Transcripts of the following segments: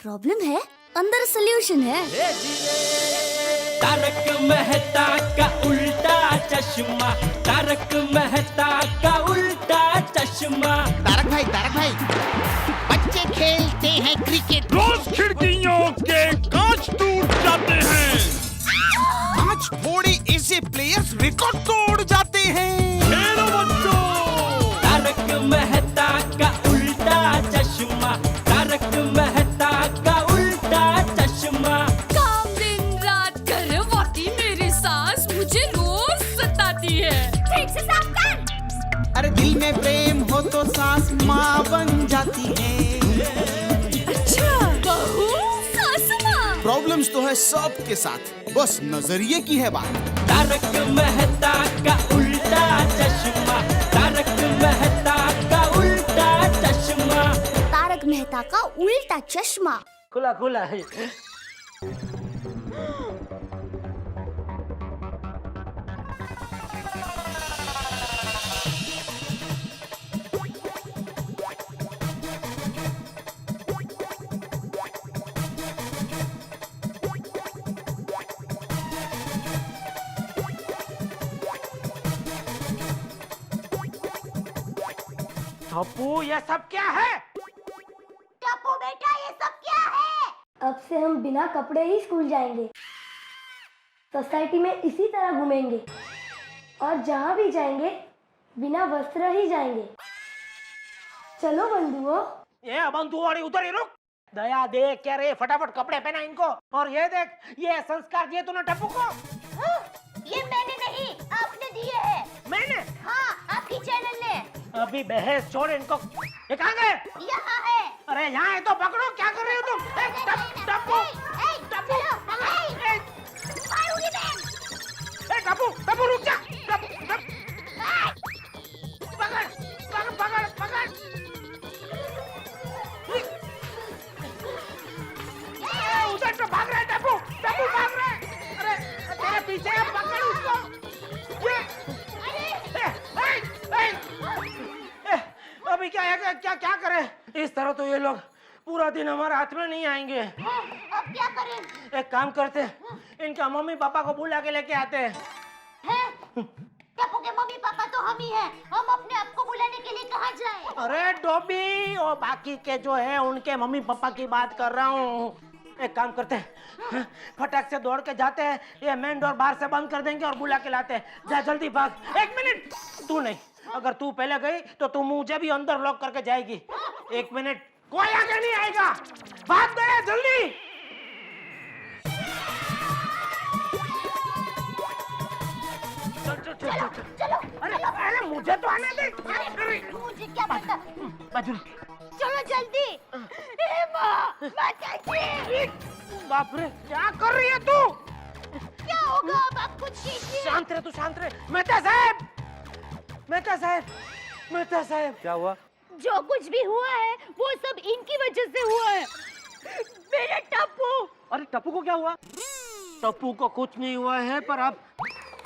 Problem है, अंदर solution है। तारक मेहता का उल्टा चश्मा, तारक मेहता का उल्टा चश्मा। तारक भाई, बच्चे खेलते हैं क्रिकेट, रोज खिड़कियों के कांच टूट जाते हैं। आज थोड़े ऐसे प्लेयर्स रिकॉर्ड तोड़ जाते हैं। खेलो बच्चों। तारक मेहता का उल्टा चश्मा, तारक मेहता का उल्टा चश्मा। काम दिन रात करवाती मेरी सास मुझे रोज सताती है। ठीक से साफ कर। अरे दिल में प्रेम हो तो सास माँ बन जाती है। अच्छा, बहू सास माँ। प्रॉब्लम्स तो है सबके साथ, बस नजरिए की है बात। तारक मेहता का उल्टा चश्मा, तारक मेहता का उल्टा चश्मा। तारक मेहता का उल्टा चश्मा। खुला खुला है। टप्पू, ये सब क्या है? टप्पू बेटा, ये सब क्या है? अब से हम बिना कपड़े ही स्कूल जाएंगे, सोसाइटी में इसी तरह घूमेंगे और जहाँ भी जाएंगे बिना वस्त्र ही जाएंगे। चलो बंधुओं। ये बंधु वाली उधर ही रुक। दया देख क्या रे, फटाफट कपड़े पहना इनको। और ये देख, ये संस्कार दिए तूने टप्पू को। ये मैंने नहीं, आपने दिए हैं। मैंने? हाँ, आपकी चैनल ने। अभी बहस छोड़ इनको। ये कहाँ गए? यहाँ है। अरे यहाँ है तो पकड़ो, क्या कर रहे हो तुम? टप्पू, टप्पू, मारूंगी मैं। टप्पू रुक जा। पकड़। उधर तो भाग रहा है टप्पू भाग रहा है। अरे तेरे पीछे है, पकड़ उसको। अभी क्या करें? इस तरह तो ये लोग पूरा दिन हमारे हाथ में नहीं आएंगे। अब क्या करें? एक काम करते हैं, इनका मम्मी पापा को बुला के लेके आते हैं। टप्पू के मम्मी पापा तो हम ही हैं। हम अपने आप को बुलाने के लिए कहाँ जाएं? अरे डोबी, और बाकी के जो है उनके मम्मी पापा की बात कर रहा हूँ। एक काम करते हैं, फटाक से दौड़ के जाते हैं, ये मेन डोर बाहर से बंद कर देंगे और बुला के लाते हैं। जा जल्दी भाग। 1 मिनट। तू नहीं, अगर तू पहले गई तो तू मुझे भी अंदर लॉक करके जाएगी। 1 मिनट, कोई आगे नहीं आएगा। भाग गए जल्दी। चलो। अरे मुझे तो आने दे। मुझे क्या पता? बाजू। चलो जल्दी। ए माँ, बताइए। बाप रे, क्या कर रही है तू? क्या होगा अब? आप कुछ कीजिए। शांत रहे। मेहता साहब। क्या हुआ? जो कुछ भी हुआ है वो सब इनकी वजह से हुआ है। मेरे टप्पू। अरे टप्पू को क्या हुआ? टप्पू को कुछ नहीं हुआ है, पर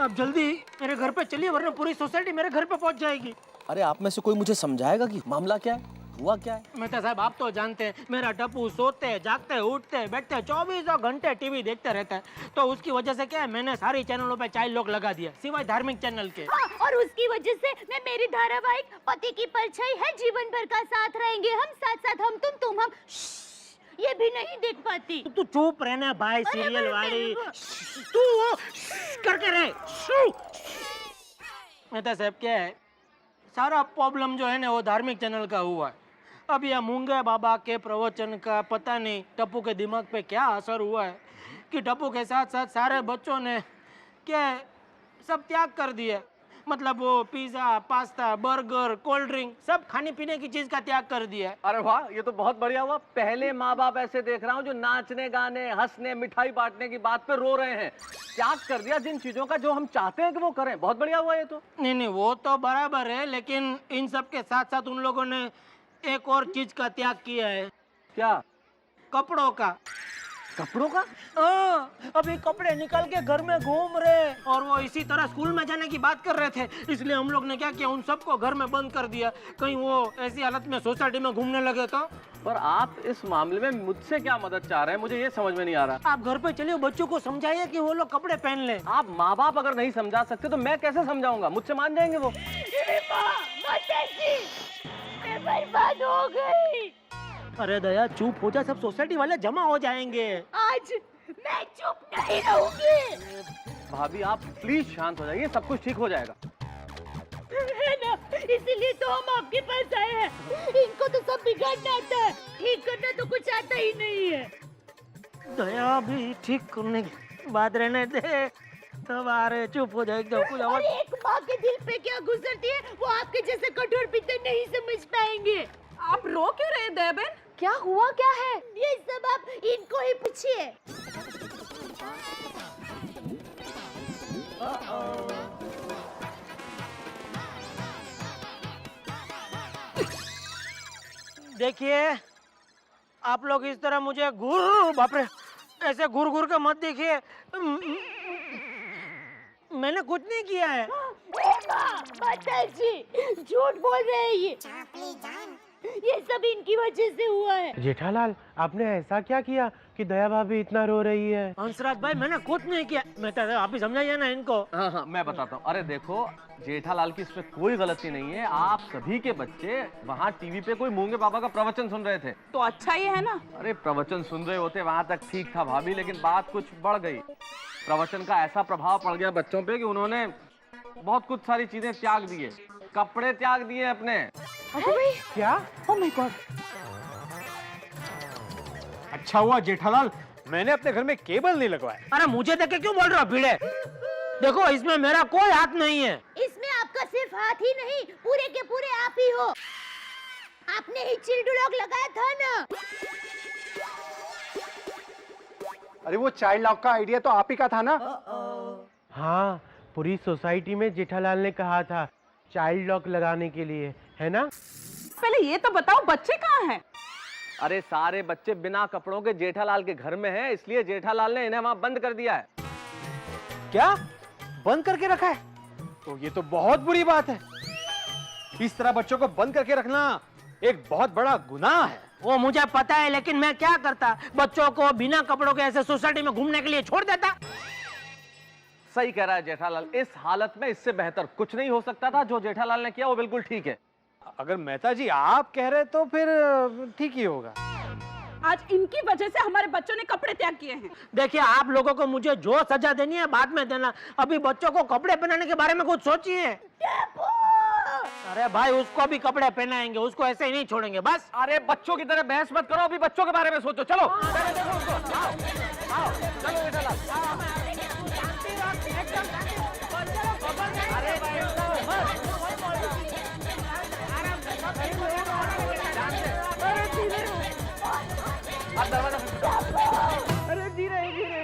अब जल्दी मेरे घर पे चलिए, वरना पूरी सोसाइटी मेरे घर पे पहुंच जाएगी। अरे आप में से कोई मुझे समझाएगा कि मामला क्या है, हुआ क्या है? मेहता साहब, आप तो जानते हैं मेरा टप्पू सोते जागते उठते बैठते 24 घंटे टीवी देखते रहता है। तो उसकी वजह से क्या है, मैंने सारी चैनलों पे चाइल्ड लॉक लगा दिया, सिवाय धार्मिक चैनल के। हाँ, और उसकी वजह से मैं मेरी धारावाहिक पति की परछाई है जीवन भर का साथ रहेंगे हम, साथ हम तुम हम ये भी नहीं देख पाती। तू चुप रहना भाई, सीरियल वाली। तू करके रहे। मेहता साहब, क्या है, सारा प्रॉब्लम जो है ना वो धार्मिक चैनल का हुआ है। अब यह मूंगे बाबा के प्रवचन का पता नहीं टप्पू के दिमाग पे क्या असर हुआ है कि टप्पू के साथ साथ सारे बच्चों ने क्या सब त्याग कर दिया। मतलब वो pizza, pasta, burger, cold drink, सब खाने पीने की चीज का त्याग कर दिया। अरे वाह, ये तो बहुत बढ़िया हुआ। पहले माँ बाप ऐसे देख रहा हूँ जो नाचने गाने हंसने मिठाई बांटने की बात पे रो रहे हैं। त्याग कर दिया जिन चीजों का जो हम चाहते हैं कि वो करें। बहुत बढ़िया हुआ ये तो। नहीं, वो तो बराबर है, लेकिन इन सब के साथ साथ उन लोगों ने एक और चीज का त्याग किया है। क्या? कपड़ों का। कपड़ों का? अभी कपड़े निकल के घर में घूम रहे, और वो इसी तरह स्कूल में जाने की बात कर रहे थे। इसलिए हम लोग ने क्या किया, उन सबको घर में बंद कर दिया। कहीं वो ऐसी हालत में सोसाइटी में घूमने लगे तो पर आप इस मामले में मुझसे क्या मदद चाह रहे हैं, मुझे ये समझ में नहीं आ रहा। आप घर पे चलिए, बच्चों को समझाइए कि वो लोग कपड़े पहन ले। आप माँ बाप अगर नहीं समझा सकते तो मैं कैसे समझाऊंगा, मुझसे मान जाएंगे वो। मैं बर्बाद हो गई। अरे दया चुप हो जा, सब सोसाइटी वाले जमा हो जाएंगे। आज मैं चुप नहीं रहूंगी। भाभी आप प्लीज शांत हो जाइए, सब कुछ ठीक हो जाएगा। है ना, इसीलिए तो हम आपके पास आए हैं। इनको तो सब बिगाड़ना आता है, ठीक करना तो कुछ आता ही नहीं है। दया भी ठीक करने की बात रहने दे, तब आ रहे, चुप हो जाए। और एक माँ के दिल पे क्या गुजरती है वो आपके जैसे कठोर पिता नहीं समझ पाएंगे। आप रो क्यों रहे देबन? क्या हुआ क्या है? ये सब आप इनको ही पूछिए। देखिए आप लोग इस तरह मुझे घूर, बाप रे, ऐसे घूर घूर के मत देखिए, मैंने कुछ नहीं किया है। माता जी झूठ बोल रहे हैं, ये सब इनकी वजह से हुआ है। जेठालाल, आपने ऐसा क्या किया कि दया भाभी इतना रो रही है? हंसराज भाई मैंने कुछ नहीं किया, मैं तो आप ही समझाइए ना इनको। हाँ हाँ मैं बताता हूँ। अरे देखो जेठालाल की इसमें कोई गलती नहीं है, आप सभी के बच्चे वहाँ टीवी पे कोई मूंगे बाबा का प्रवचन सुन रहे थे। तो अच्छा ही है ना। अरे प्रवचन सुन रहे होते वहाँ तक ठीक था भाभी, लेकिन बात कुछ बढ़ गई। प्रवचन का ऐसा प्रभाव पड़ गया बच्चों पे कि उन्होंने बहुत कुछ सारी चीजें त्याग दिए, कपड़े त्याग दिए अपने। क्या? Oh my God. अच्छा हुआ जेठालाल मैंने अपने घर में केबल नहीं लगवाया। अरे मुझे देख के क्यों बोल रहे हो भीड़े? देखो इसमें मेरा कोई हाथ नहीं है। इसमें आपका सिर्फ हाथ ही नहीं, पूरे के पूरे आप ही हो। आपने ही चिल्डू लॉक लगाया था ना। अरे वो चाइल्ड लॉक का आइडिया तो आप ही का था ना? हाँ, पूरी सोसाइटी में जेठालाल ने कहा था चाइल्ड लॉक लगाने के लिए, है ना? पहले ये तो बताओ बच्चे कहाँ हैं? अरे सारे बच्चे बिना कपड़ों के जेठालाल के घर में हैं, इसलिए जेठालाल ने इन्हें वहाँ बंद कर दिया है। क्या बंद करके रखा है? तो ये तो बहुत बुरी बात है। इस तरह बच्चों को बंद करके रखना एक बहुत बड़ा गुनाह है। वो मुझे पता है, लेकिन मैं क्या करता, बच्चों को बिना कपड़ों के ऐसे सोसाइटी में घूमने के लिए छोड़ देता। सही कह रहा है जेठालाल, इस हालत में इससे बेहतर कुछ नहीं हो सकता था। जो जेठालाल ने किया वो बिल्कुल ठीक है। अगर मेहता जी आप कह रहे तो फिर ठीक ही होगा। आज इनकी वजह से हमारे बच्चों ने कपड़े त्याग किए हैं। देखिए आप लोगों को मुझे जो सजा देनी है बाद में देना, अभी बच्चों को कपड़े पहनाने के बारे में कुछ सोचिए। अरे भाई उसको भी कपड़े पहनाएंगे, उसको ऐसे ही नहीं छोड़ेंगे बस। अरे बच्चों की तरह बहस मत करो, अभी बच्चों के बारे में सोचो। चलो पहले देखो उनको। आओ, आओ, चलो जेठालाल। अरे धीरे धीरे।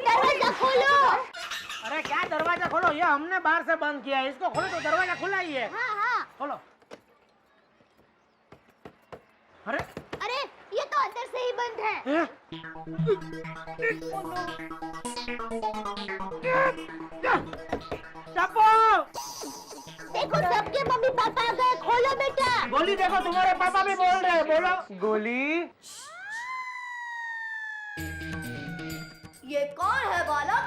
दरवाजा खोलो। अरे क्या दरवाजा खोलो, ये हमने बाहर से बंद किया है, इसको खोलो तो दरवाजा खुला ही है। हाँ हाँ खोलो। अरे अरे ये तो अंदर से ही बंद है। देखो सबके मम्मी पापा आ गए, खोलो बेटा। गोली देखो तुम्हारे पापा भी बोल रहे हैं, बोलो। गोली ये कौन है बालक?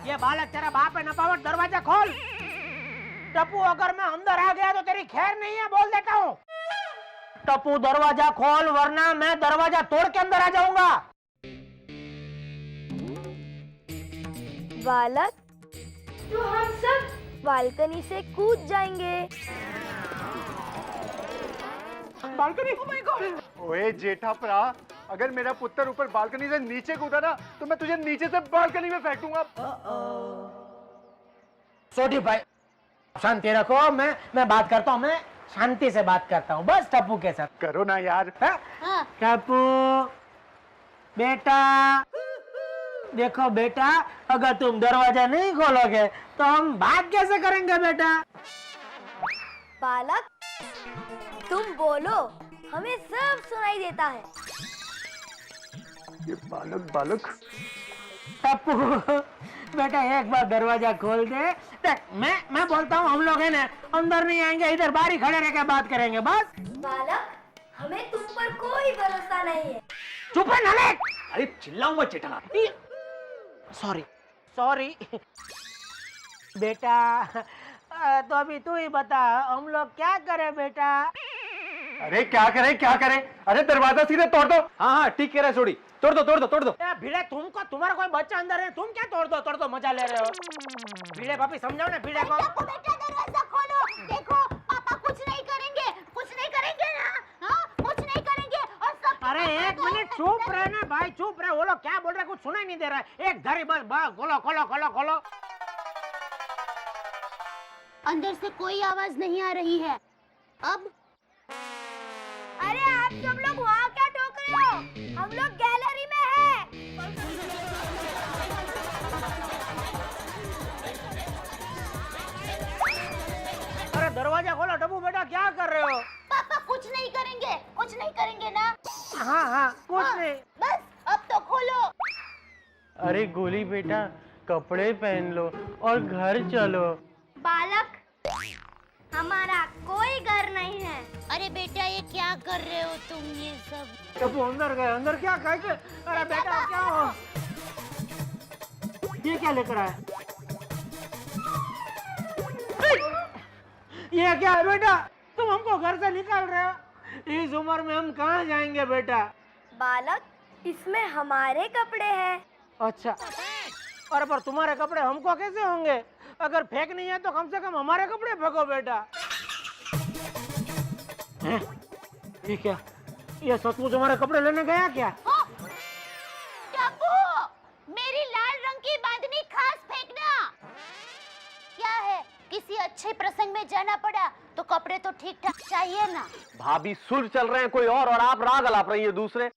ये बालक तेरा बाप है नपावट, दरवाजा खोल। टप्पू अगर मैं अंदर आ गया तो तेरी खैर नहीं है, बोल देता हूँ। टप्पू दरवाजा खोल वरना मैं दरवाजा तोड़ के अंदर आ जाऊंगा। बालक, तो हम सब बालकनी से कूद जाएंगे। बालकनी? Oh my God. ओए जेठापरा, अगर मेरा पुत्र ऊपर बालकनी से नीचे कूदा ना तो मैं तुझे नीचे से बालकनी में फेंक दूंगा। सोटी भाई शांति रखो, मैं बात करता हूँ, मैं शांति से बात करता हूँ बस टप्पू के साथ। करो ना यार। टप्पू बेटा, देखो बेटा, अगर तुम दरवाजा नहीं खोलोगे तो हम बात कैसे करेंगे बेटा? बालक, तुम बोलो, हमें सब सुनाई देता है। ये बालक बालक। टप्पू बेटा एक बार दरवाजा खोल दे। देख मैं बोलता हूँ हम लोग है ना अंदर नहीं आएंगे, इधर बाहर ही खड़े रह के बात करेंगे बस। बालक, हमें तुम पर कोई भरोसा नहीं है। चुप है नालायक। अरे चिल्लाऊंगा जेठालाल। सॉरी सॉरी बेटा, तो अभी तू ही बता हम लोग क्या करें बेटा? अरे क्या करें? अरे दरवाजा सीधे तोड़ दो। हाँ ठीक कह रहा है सोडी, तोड़ दो। भिड़े तुमको, तुम्हारा कोई बच्चा अंदर है, तुम क्या तोड़ दो मजा ले रहे हो? भिड़े भाभी समझाओ ना भिड़े को। बेटा दरवाजा खोलो, देखो पापा कुछ नहीं करेंगे ना, हाँ कुछ नहीं करेंगे और सब। अरे एक मिनट चुप रहे ना भाई, चुप रहे। वो लोग क्या बोल रहे हैं कुछ सुनाई नहीं दे रहा है। एक धारी बस खोलो। अंदर से कोई आवाज नहीं आ रही है। अब अरे आप सब लोग वहाँ क्या ठोक रहे हो? हम लोग गैलरी में हैं। अरे दरवाजा खोलो टप्पू बेटा, क्या कर रहे हो? पापा कुछ नहीं करेंगे ना? हाँ कुछ नहीं। बस अब तो खोलो। अरे गोली बेटा, कपड़े पहन लो और घर चलो। बालक, हमारा कोई घर नहीं है। अरे बेटा ये क्या कर रहे हो तुम ये सब? टप्पू अंदर गए, अंदर क्या कह के? अरे बेटा क्या हो? ये क्या लेकर आया? ये क्या है बेटा? तुम हमको घर से निकाल रहे हो? इस उम्र में हम कहाँ जाएंगे बेटा? बालक, इसमें हमारे कपड़े हैं। अच्छा, और पर तुम्हारे कपड़े हमको कैसे होंगे? अगर फेंक नहीं है तो कम से कम हमारे कपड़े फेंको बेटा। हैं? ये क्या? ये सचमुच हमारे कपड़े लेने गया क्या? टप्पू, मेरी लाल रंग की बांधनी खास फेंकना। क्या है, किसी अच्छे प्रसंग में जाना पड़ा तो कपड़े तो ठीक ठाक चाहिए ना। भाभी सुर चल रहे हैं कोई और आप राग अलाप रही है दूसरे।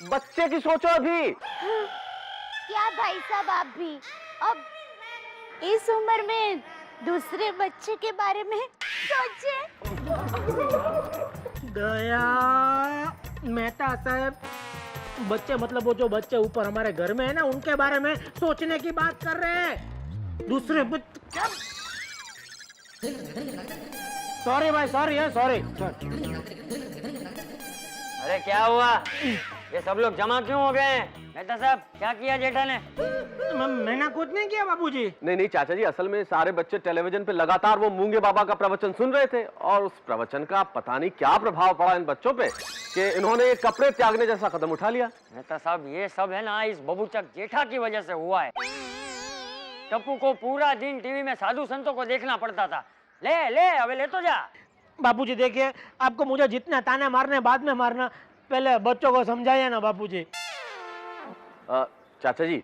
बच्चे की सोचो अभी। क्या भाई साहब आप भी अब इस उम्र में दूसरे बच्चे के बारे में सोचे? दया मेहता साहब, बच्चे मतलब वो जो बच्चे ऊपर हमारे घर में है ना, उनके बारे में सोचने की बात कर रहे हैं। दूसरे बच्चे। सॉरी भाई, सॉरी। अरे क्या हुआ? ये सब लोग जमा क्यों हो गए हैं? मेहता साहब क्या किया जेठा ने? मैंने कुछ नहीं किया बाबूजी। नहीं चाचा जी, असल में सारे बच्चे टेलीविजन पे लगातार वो मूंगे बाबा का प्रवचन सुन रहे थे और उस प्रवचन का पता नहीं क्या प्रभाव पड़ा इन बच्चों पे कि इन्होंने ये कपड़े त्यागने जैसा कदम उठा लिया। मेहता साहब ये सब है ना इस बबूचक जेठा की वजह से हुआ है। टप्पू को पूरा दिन टीवी में साधु संतों को देखना पड़ता था। ले अबे ले तो जा। बापूजी देखिए, आपको मुझे जितना ताने मारने बाद में मारना, पहले बच्चों को समझाइए ना बापूजी। चाचा जी,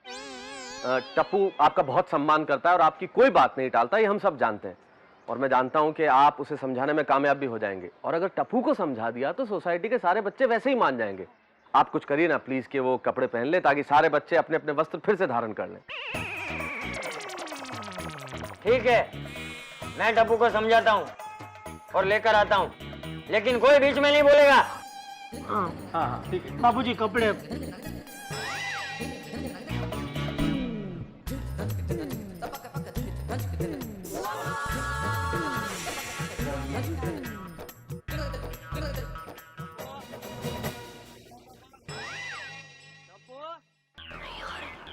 टप्पू आपका बहुत सम्मान करता है और आपकी कोई बात नहीं टालता, ये हम सब जानते हैं। और मैं जानता हूं कि आप उसे समझाने में कामयाब भी हो जाएंगे। और अगर टप्पू को समझा दिया तो सोसाइटी के सारे बच्चे वैसे ही मान जाएंगे। आप कुछ करिए ना प्लीज कि वो कपड़े पहन ले ताकि सारे बच्चे अपने अपने वस्त्र फिर से धारण कर लें। ठीक है, मैं टप्पू को समझाता हूँ और लेकर आता हूँ, लेकिन कोई बीच में नहीं बोलेगा। हाँ ठीक है बाबूजी, कपड़े।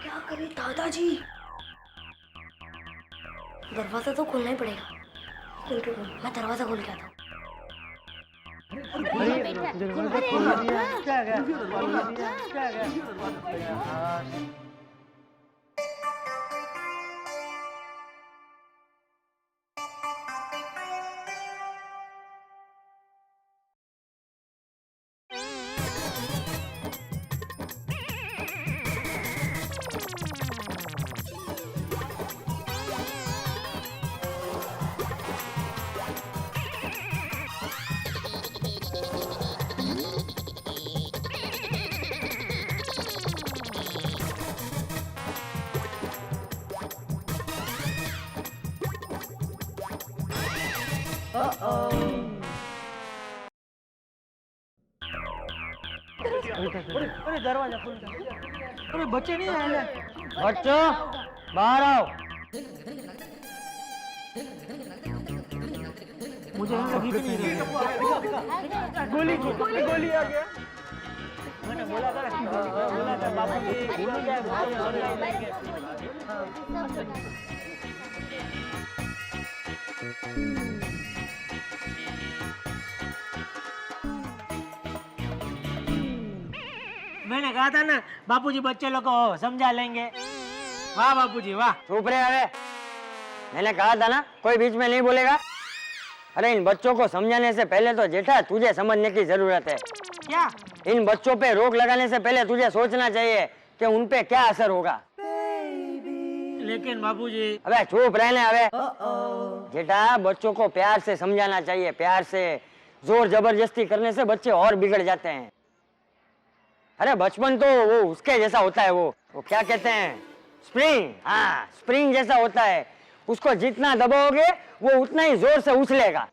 क्या करें दादाजी? दरवाजा तो खोलना ही पड़ेगा। मैं दरवाजा खोल के आता हूँ। अरे दरवाजा खुल गया। अरे बच्चे नहीं आए। बच्चों बाहर आओ। मुझे इनका दिख नहीं रहा। गोली गोली आ गया। मैंने बोला था बाबू जी भूल जाए भाई ऑनलाइन लेंगे। मैंने कहा था ना बापूजी बच्चे लोग को समझा लेंगे। वाह बापूजी वाह। चुप रहे। अरे मैंने कहा था ना कोई बीच में नहीं बोलेगा। अरे इन बच्चों को समझाने से पहले तो जेठा तुझे समझने की जरूरत है। क्या? इन बच्चों पे रोक लगाने से पहले तुझे सोचना चाहिए कि उन पे क्या असर होगा। लेकिन बापूजी। अबे चुप रहने। अबे जेठा बच्चों को प्यार से समझाना चाहिए, प्यार से। जोर जबरदस्ती करने से बच्चे और बिगड़ जाते हैं। अरे बचपन तो वो उसके जैसा होता है, वो क्या कहते हैं, स्प्रिंग। हाँ स्प्रिंग जैसा होता है। उसको जितना दबाओगे वो उतना ही जोर से उछलेगा।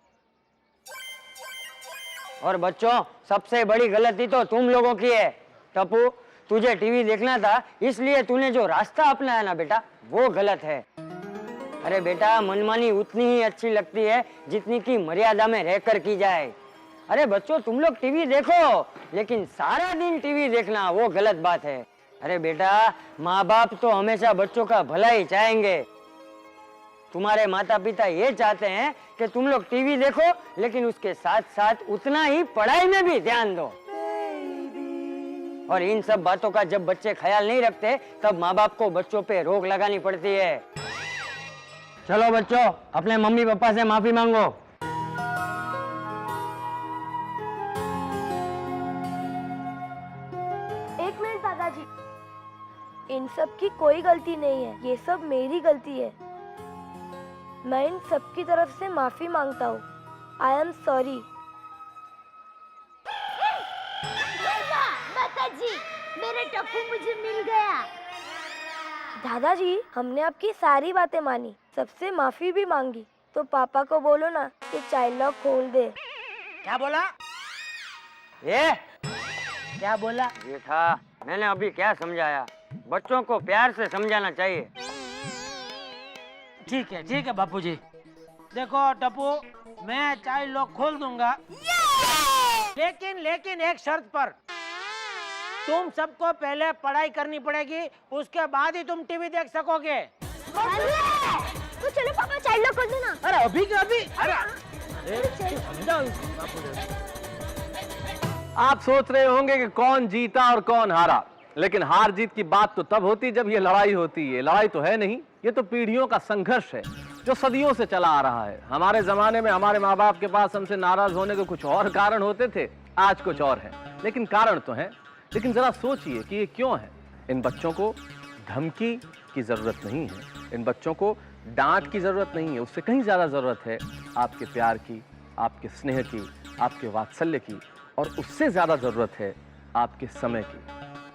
और बच्चों सबसे बड़ी गलती तो तुम लोगों की है। टप्पू तुझे टीवी देखना था इसलिए तूने जो रास्ता अपनाया ना बेटा वो गलत है। अरे बेटा मनमानी उतनी ही अच्छी लगती है जितनी की मर्यादा में रहकर की जाए। अरे बच्चों तुम लोग टीवी देखो लेकिन सारा दिन टीवी देखना वो गलत बात है। अरे बेटा माँ बाप तो हमेशा बच्चों का भला ही चाहेंगे। तुम्हारे माता पिता ये चाहते हैं कि तुम लोग टीवी देखो लेकिन उसके साथ साथ उतना ही पढ़ाई में भी ध्यान दो। और इन सब बातों का जब बच्चे ख्याल नहीं रखते तब माँ बाप को बच्चों पे रोक लगानी पड़ती है। चलो बच्चों अपने मम्मी पापा से माफी मांगो। एक मिनट दादाजी, इन सब की कोई गलती नहीं है, ये सब मेरी गलती है। मैं इन सब की तरफ से माफी मांगता हूँ। I am sorry. माताजी मेरे टप्पू मुझे मिल गया। दादाजी हमने आपकी सारी बातें मानी, सबसे माफी भी मांगी, तो पापा को बोलो ना कि चाइल्ड लॉक खोल दे। क्या बोला? ये क्या बोला? जेठा मैंने अभी क्या समझाया, बच्चों को प्यार से समझाना चाहिए। ठीक है बापूजी। देखो टप्पू मैं चाइल्ड लॉक खोल दूंगा लेकिन एक शर्त पर। तुम सबको पहले पढ़ाई करनी पड़ेगी, उसके बाद ही तुम टीवी देख सकोगे। तो चलो पापा चाइल्ड लॉक खोल देना। अरे अभी के अभी। आप सोच रहे होंगे कि कौन जीता और कौन हारा, लेकिन हार जीत की बात तो तब होती जब ये लड़ाई होती है। लड़ाई तो है नहीं, ये तो पीढ़ियों का संघर्ष है जो सदियों से चला आ रहा है। हमारे जमाने में हमारे माँ बाप के पास हमसे नाराज होने के कुछ और कारण होते थे, आज कुछ और है, लेकिन कारण तो है। लेकिन जरा सोचिए कि ये क्यों है। इन बच्चों को धमकी की जरूरत नहीं है, इन बच्चों को डांट की जरूरत नहीं है, उससे कहीं ज्यादा जरूरत है आपके प्यार की, आपके स्नेह की, आपके वात्सल्य की, और उससे ज्यादा जरूरत है आपके समय की।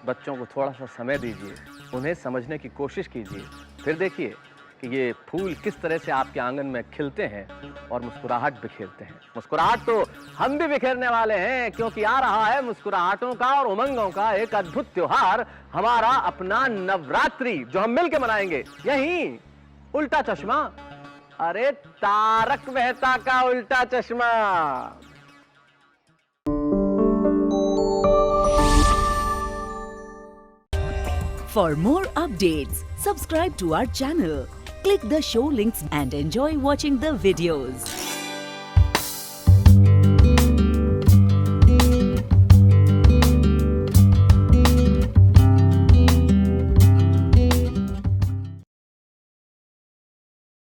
बच्चों को थोड़ा सा समय दीजिए, उन्हें समझने की कोशिश कीजिए, फिर देखिए कि ये फूल किस तरह से आपके आंगन में खिलते हैं और मुस्कुराहट बिखेरते हैं। मुस्कुराहट तो हम भी बिखेरने वाले हैं, क्योंकि आ रहा है मुस्कुराहटों का और उमंगों का एक अद्भुत त्योहार, हमारा अपना नवरात्रि, जो हम मिलकर मनाएंगे यहीं उल्टा चश्मा। अरे तारक मेहता का उल्टा चश्मा। For more updates, subscribe to our channel, click the show links and enjoy watching the videos.